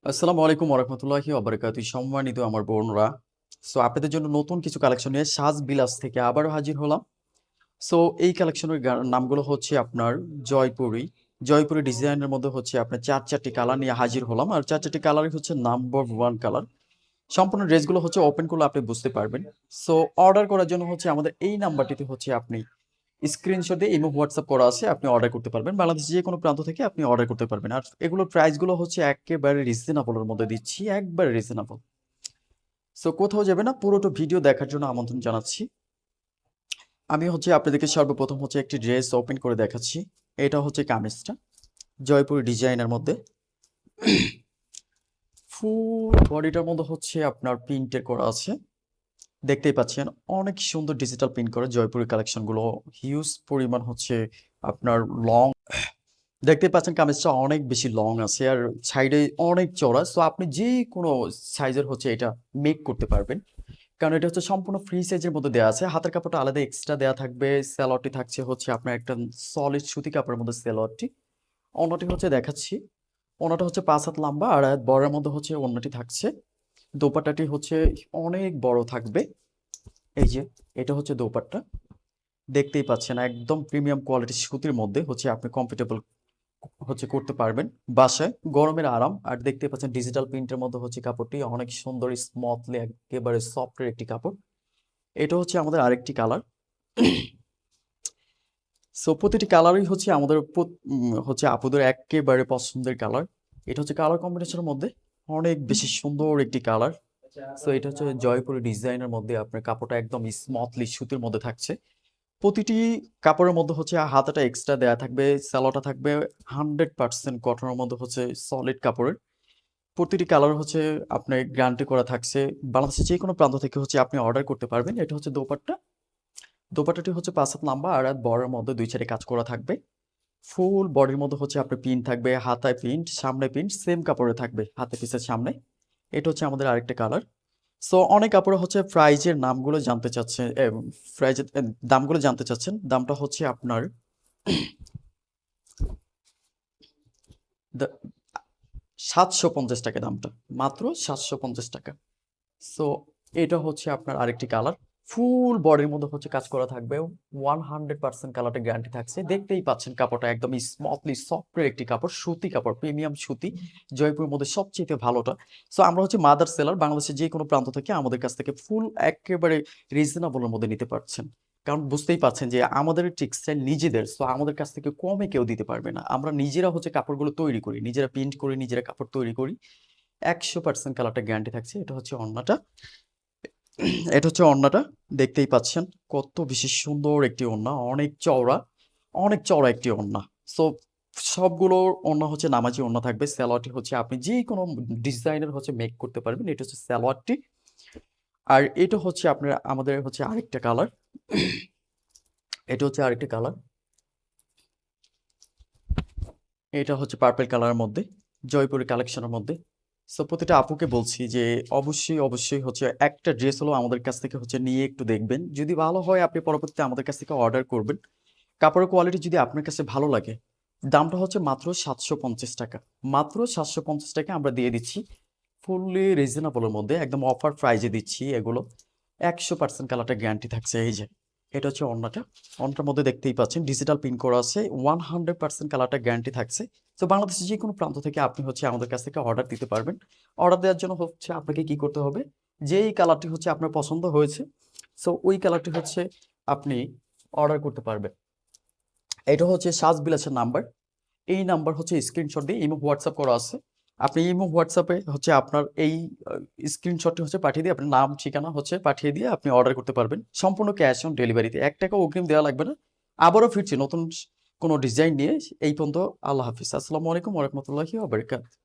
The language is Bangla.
আসসালামু আলাইকুম ওরহমতুল্লাহি ওবারাকাতু সম্মানিত আমার বোনরা। আপনাদের জন্য নতুন কিছু কালেকশন নিয়ে সাজ বিলাস থেকে আবারও হাজির হলাম। এই কালেকশনের নামগুলো হচ্ছে আপনার জয়পুরি। জয়পুরি ডিজাইনের মধ্যে হচ্ছে আপনার ৪টি কালার নিয়ে হাজির হলাম। আর ৪টি কালারই হচ্ছে নাম্বার 1 কালার। সম্পূর্ণ ড্রেসগুলো হচ্ছে ওপেন করলে আপনি বুঝতে পারবেন। সো অর্ডার করার জন্য হচ্ছে আমাদের এই নাম্বারটিতে হচ্ছে আপনি স্ক্রিনশট দিয়ে ইমো হোয়াটসঅ্যাপ করা আছে, আপনি অর্ডার করতে পারবেন। বাংলাদেশের যে কোনো প্রান্ত থেকে আপনি অর্ডার করতে পারবেন। আর এগুলোর প্রাইসগুলো হচ্ছে একেবারে রিজনেবলের মধ্যে দিচ্ছি, একবারে রিজনেবল। কোথাও যাবে না, পুরোটা ভিডিও দেখার জন্য আমন্ত্রণ জানাচ্ছি। আমি হচ্ছে আপনাদেরকে সর্বপ্রথম হচ্ছে একটি ড্রেস ওপেন করে দেখাচ্ছি। এটা হচ্ছে কামিজটা জয়পুরি ডিজাইনের মধ্যে। ফুল বডিটার মধ্যে হচ্ছে আপনার প্রিন্টের করা আছে, দেখতেই পাচ্ছেন অনেক সুন্দর ডিজিটাল প্রিন্ট করে জয়পুরি কালেকশনগুলো। হিউজ পরিমাণ হচ্ছে আপনার লং, দেখতে পাচ্ছেন কামিজটা অনেক বেশি লং আছে আর সাইডে অনেক চওড়া। আপনি যে কোনো সাইজের হচ্ছে এটা মেক করতে পারবেন, কারণ এটা হচ্ছে সম্পূর্ণ ফ্রি সাইজের মধ্যে দেওয়া আছে। হাতের কাপড়টা আলাদা এক্সট্রা দেওয়া থাকবে। স্যালোয়ারটি থাকছে হচ্ছে আপনার একটা সলিড সুতি কাপড়ের মধ্যে স্যালোয়ারটি। অন্যটি হচ্ছে দেখাচ্ছি, ওনাটা হচ্ছে 5 হাত লম্বা আর বড়ের মধ্যে হচ্ছে অন্যটি থাকছে। দোপাট্টাটি হচ্ছে অনেক বড় থাকবে। এই যে এটা হচ্ছে দোপাট্টা, দেখতেই পাচ্ছেন একদম প্রিমিয়াম কোয়ালিটির সুতির মধ্যে হচ্ছে আপনি কমফোর্টেবল হচ্ছে করতে পারবেন বাসায়, গরমের আরাম। আর দেখতে পাচ্ছেন ডিজিটাল প্রিন্টের মধ্যে হচ্ছে কাপড়টি অনেক সুন্দর স্মুথলি একেবারে সফটের একটি কাপড়। এটা হচ্ছে আমাদের আরেকটি কালার। প্রতিটি কালারই হচ্ছে আমাদের হচ্ছে আপুদের একেবারে পছন্দের কালার। এটা হচ্ছে কালার কম্বিনেশনের মধ্যে অনেক বেশি সুন্দর একটি কালার। এটা হচ্ছে জয়পুরি ডিজাইনের মধ্যে আপনার কাপড়টা একদম স্মুথলি সুতির মধ্যে থাকছে। প্রতিটি কাপড়ের মধ্যে হচ্ছে হাতাটা এক্সট্রা দেয়া থাকবে, সালোয়ারটা থাকবে 100% কটনের মধ্যে হচ্ছে সলিড কাপড়ের। প্রতিটি কালার হচ্ছে আপনার গ্যারান্টি করা থাকছে। বাংলাদেশের যে কোনো প্রান্ত থেকে হচ্ছে আপনি অর্ডার করতে পারবেন। এটা হচ্ছে দোপাট্টা। দোপাট্টাটি হচ্ছে 5 হাত লম্বা আর বড়ের মধ্যে 2 সাইডে কাজ করা থাকবে। ফুল বডির মধ্যে হচ্ছে আপনার প্রিন্ট থাকবে, হাতায় প্রিন্ট, সামনে প্রিন্ট, সেম কাপড়ে থাকবে হাতে পিসের সামনে। এটা হচ্ছে আমাদের আরেকটা কালার। অনেক কাপড়ে হচ্ছে প্রাইজের নামগুলো জানতে চাচ্ছেন, প্রাইজের দামগুলো জানতে চাচ্ছেন। দামটা হচ্ছে আপনার 750 টাকা, দামটা মাত্র 750 টাকা। সো এটা হচ্ছে আপনার আরেকটি কালার। ফুল বডির মধ্যে হচ্ছে কাজ করা থাকবে, 100% কালারটা গ্যারান্টি থাকছে। দেখতেই পাচ্ছেন কাপড়টা একদম স্মুথলি সফটের একটি কাপড়, সুতি কাপড়, প্রিমিয়াম সুতি, জয়পুরের মধ্যে সবচেয়ে ভালোটা। আমরা হচ্ছে মাদার সেলার, বাংলাদেশের যে কোনো প্রান্ত থেকে আমাদের কাছ থেকে ফুল একেবারে রিজনেবলের মধ্যে নিতে পারছেন। কারণ বুঝতেই পাচ্ছেন যে আমাদের টেক্সটাইল নিজেদের, আমাদের কাছ থেকে কমে কেউ দিতে পারবে না। আমরা নিজেরা হচ্ছে কাপড়গুলো তৈরি করি, নিজেরা প্রিন্ট করি, নিজেরা কাপড় তৈরি করি। 100% কালারটা গ্যারান্টি থাকছে। এটা হচ্ছে ওড়নাটা। এটা হচ্ছে ওড়নাটা, দেখতেই পাচ্ছেন কত বেশি সুন্দর একটি ওড়না, অনেক চওড়া, অনেক চওড়া একটি ওড়না। সো সবগুলো ওড়না হচ্ছে নামাজি ওড়না থাকবে। সালোয়ারটি হচ্ছে আপনি যে কোনো ডিজাইনের হচ্ছে মেক করতে পারবেন। এটা হচ্ছে সালোয়ারটি। আর এটা হচ্ছে আপনার আমাদের হচ্ছে আরেকটা কালার। এটা হচ্ছে আরেকটা কালার। এটা হচ্ছে পার্পল কালারের মধ্যে, জয়পুরি কালেকশনের মধ্যে। প্রতিটা আপুকে বলছি যে অবশ্যই হচ্ছে একটা ড্রেস হলো আমাদের কাছ থেকে হচ্ছে নিয়ে একটু দেখবেন। যদি ভালো হয় আপনি পরবর্তীতে আমাদের কাছ থেকে অর্ডার করবেন। কাপড়ের কোয়ালিটি যদি আপনার কাছে ভালো লাগে, দামটা হচ্ছে মাত্র 750 টাকা। মাত্র 750 টাকা আমরা দিয়ে দিচ্ছি, ফুললি রিজনেবলের মধ্যে, একদম অফার প্রাইজে দিচ্ছি এগুলো। 100% কালারটা গ্যারান্টি থাকছে। এই যে এটা হচ্ছে ওড়নাটা। ওড়নাটার মধ্যে দেখতেই পাচ্ছেন ডিজিটাল প্রিন্ট করা আছে, 100% কালারটা গ্যারান্টি থাকছে। বাংলাদেশের যে কোনো প্রান্ত থেকে আপনি হচ্ছে আমাদের কাছ থেকে অর্ডার দিতে পারবেন। অর্ডার দেওয়ার জন্য হচ্ছে আপনাকে কি করতে হবে, যেই কালারটি হচ্ছে আপনার পছন্দ হয়েছে, ওই কালারটি হচ্ছে আপনি অর্ডার করতে পারবেন। এটা হচ্ছে সাজ বিলাসের নাম্বার। এই নাম্বার হচ্ছে স্ক্রিনশট দিয়ে ইমো হোয়াটসঅ্যাপ করা আছে। আপনি ইমো হোয়াটসঅ্যাপে হচ্ছে আপনার এই স্ক্রিনশটটি হচ্ছে পাঠিয়ে দিয়ে আপনার নাম ঠিকানা হচ্ছে পাঠিয়ে দিয়ে আপনি অর্ডার করতে পারবেন সম্পূর্ণ ক্যাশ অন ডেলিভারিতে। 1 টাকা অগ্রিম দেওয়া লাগবে না। আবারও ফিরছি নতুন কোনো ডিজাইন নিয়ে। এই পর্যন্ত আল্লাহ হাফিজ, আসসালামু আলাইকুম ওয়া রাহমাতুল্লাহি ওয়া বারাকাতুহু।